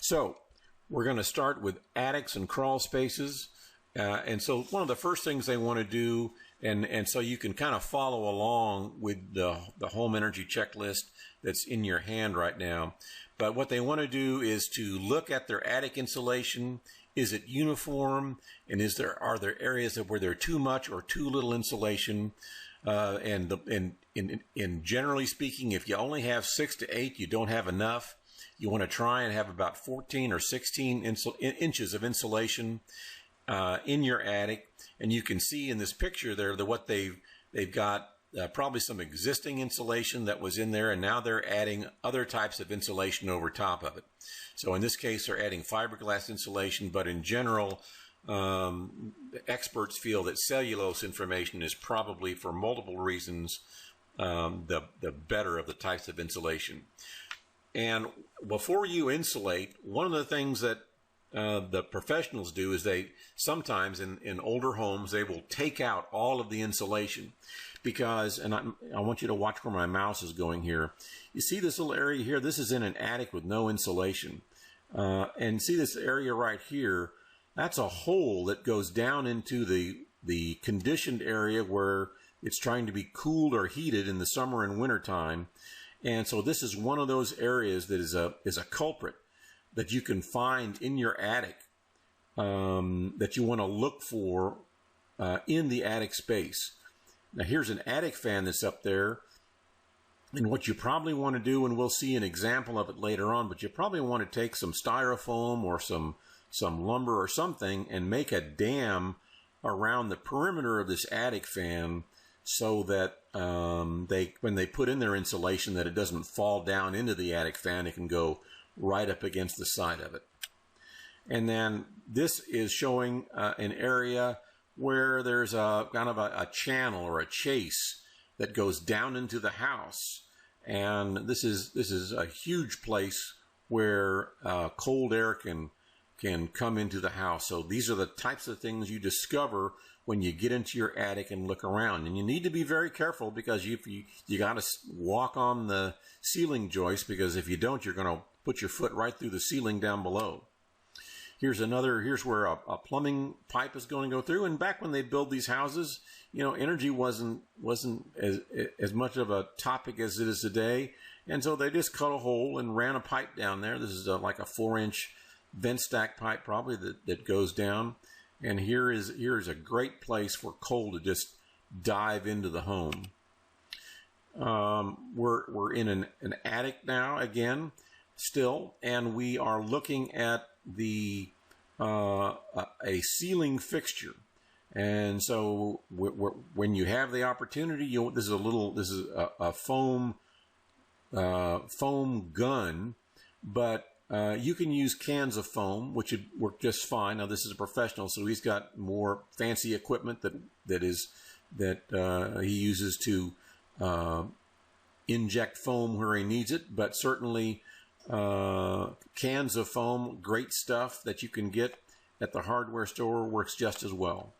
So we're going to start with attics and crawl spaces. And so one of the first things they want to do, and so you can kind of follow along with the home energy checklist that's in your hand right now. But what they want to do is to look at their attic insulation. Is it uniform? And are there areas where there's too much or too little insulation? And generally speaking, if you only have 6 to 8, you don't have enough. You want to try and have about 14 or 16 inches of insulation in your attic. And you can see in this picture there what they've got probably some existing insulation that was in there, and now they're adding other types of insulation over top of it. So in this case, they're adding fiberglass insulation, but in general, experts feel that cellulose insulation is probably, for multiple reasons, the better of the types of insulation. And before you insulate, one of the things that the professionals do is they sometimes in older homes, they will take out all of the insulation because, and I want you to watch where my mouse is going here. You see this little area here? This is in an attic with no insulation. And see this area right here? That's a hole that goes down into the conditioned area where it's trying to be cooled or heated in the summer and winter time. And so this is one of those areas that is a culprit that you can find in your attic that you want to look for in the attic space. Now here's an attic fan that's up there, and what you probably want to do, and we'll see an example of it later on, but you probably want to take some styrofoam or some lumber or something and make a dam around the perimeter of this attic fan so that when they put in their insulation, that it doesn't fall down into the attic fan. It can go right up against the side of it. And then this is showing an area where there's a kind of a channel or a chase that goes down into the house. And this is a huge place where cold air can come into the house. So these are the types of things you discover when you get into your attic and look around. And you need to be very careful because you got to walk on the ceiling joist, because if you don't, you're going to put your foot right through the ceiling down below. Here's where a plumbing pipe is going to go through. And back when they built these houses, energy wasn't as much of a topic as it is today. And so they just cut a hole and ran a pipe down there. This is like a 4-inch vent stack pipe probably that goes down. And here is a great place for coal to just dive into the home. We're in an attic now again, still, and we are looking at a ceiling fixture. And so when you have the opportunity, this is a foam gun, but you can use cans of foam, which would work just fine. Now this is a professional, so he's got more fancy equipment that he uses to inject foam where he needs it. But certainly cans of foam, great stuff that you can get at the hardware store, works just as well.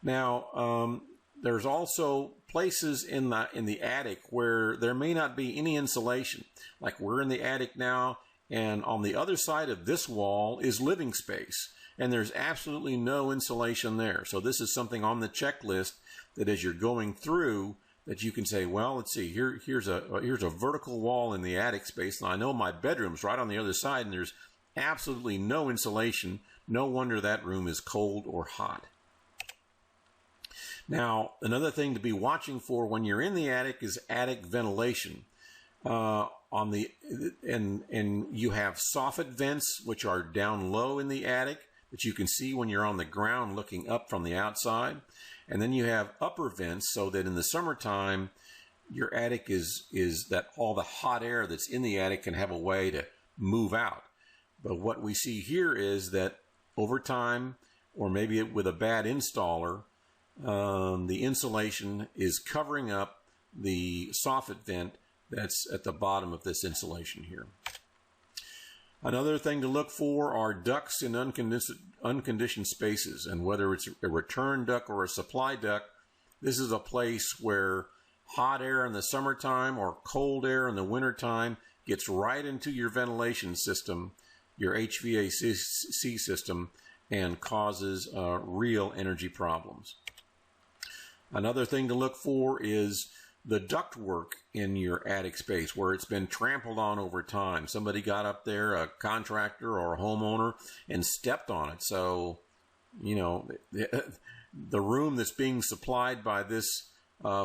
Now there's also places in the attic where there may not be any insulation. Like we're in the attic now, and on the other side of this wall is living space, and there's absolutely no insulation there. So this is something on the checklist that as you're going through, that you can say, well, let's see, here's a vertical wall in the attic space, and I know my bedroom's right on the other side, and there's absolutely no insulation. No wonder that room is cold or hot. Now, another thing to be watching for when you're in the attic is attic ventilation. And you have soffit vents, which are down low in the attic, that you can see when you're on the ground looking up from the outside. And then you have upper vents, so that in the summertime, your attic is that all the hot air that's in the attic can have a way to move out. But what we see here is that over time, or maybe with a bad installer, the insulation is covering up the soffit vent that's at the bottom of this insulation here. Another thing to look for are ducts in unconditioned spaces, and whether it's a return duct or a supply duct, this is a place where hot air in the summertime or cold air in the wintertime gets right into your ventilation system, your HVAC system and causes real energy problems. Another thing to look for is the ductwork in your attic space where it's been trampled on over time. Somebody got up there, a contractor or a homeowner, and stepped on it. So, you know, the room that's being supplied by this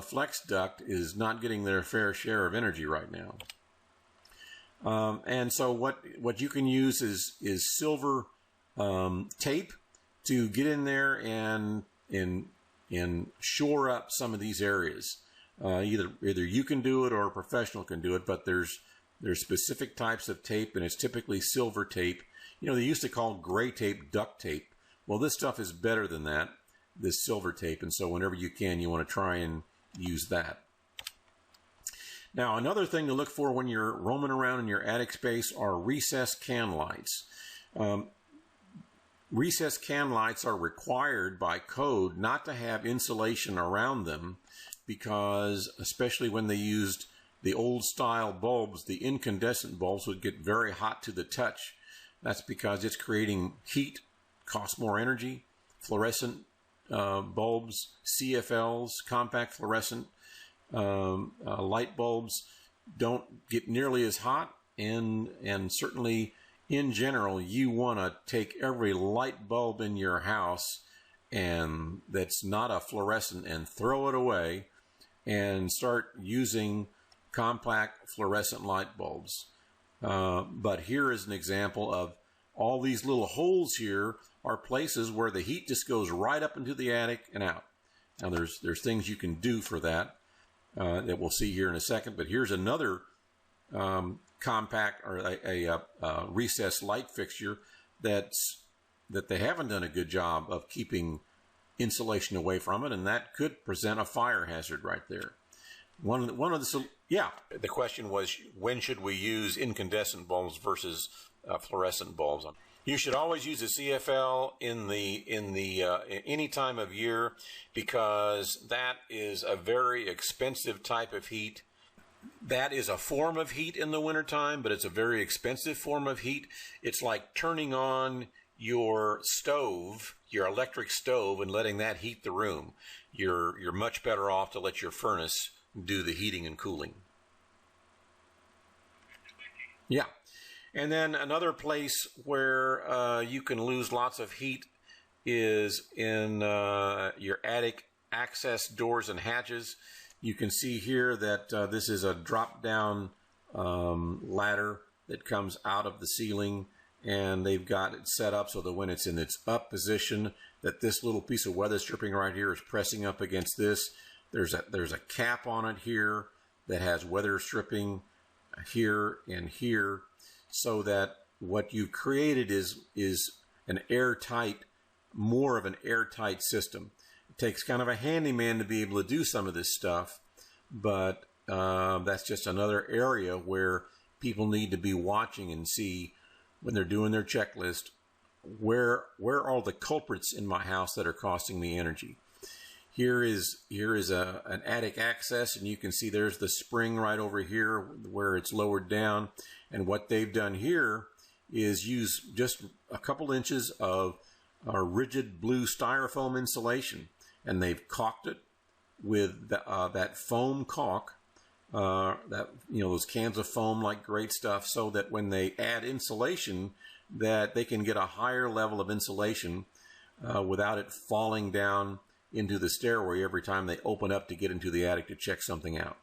flex duct is not getting their fair share of energy right now. And so what you can use is silver tape to get in there and shore up some of these areas. Either you can do it or a professional can do it, but there's specific types of tape, and it's typically silver tape. You know, they used to call gray tape duct tape. Well, this stuff is better than that, this silver tape, and so whenever you can, you want to try and use that. Now, another thing to look for when you're roaming around in your attic space are recessed can lights. Recessed can lights are required by code not to have insulation around them because, especially when they used the old style bulbs, the incandescent bulbs would get very hot to the touch. That's because it's creating heat, costs more energy. Fluorescent bulbs, CFLs, compact fluorescent light bulbs don't get nearly as hot, and certainly in general you want to take every light bulb in your house and that's not a fluorescent and throw it away and start using compact fluorescent light bulbs. But here is an example of all these little holes here are places where the heat just goes right up into the attic and out. Now there's things you can do for that that we'll see here in a second, but here's another compact or a recessed light fixture that they haven't done a good job of keeping insulation away from it, and that could present a fire hazard right there. The question was, when should we use incandescent bulbs versus fluorescent bulbs? You should always use a CFL in any time of year because that is a very expensive type of heat. That is a form of heat in the wintertime, but it's a very expensive form of heat. It's like turning on your stove, your electric stove, and letting that heat the room. You're much better off to let your furnace do the heating and cooling. Yeah. And then another place where you can lose lots of heat is in your attic access doors and hatches. You can see here that this is a drop-down ladder that comes out of the ceiling, and they've got it set up so that when it's in its up position, that this little piece of weather stripping right here is pressing up against this. There's a cap on it here that has weather stripping here and here, so that what you've created is an airtight, more of an airtight system. It takes kind of a handyman to be able to do some of this stuff, but that's just another area where people need to be watching and see when they're doing their checklist, where are the culprits in my house that are costing me energy. Here is an attic access, and you can see there's the spring right over here where it's lowered down. And what they've done here is use just a couple inches of rigid blue styrofoam insulation, and they've caulked it with that foam caulk, those cans of foam, like great stuff, so that when they add insulation, that they can get a higher level of insulation without it falling down into the stairway every time they open up to get into the attic to check something out.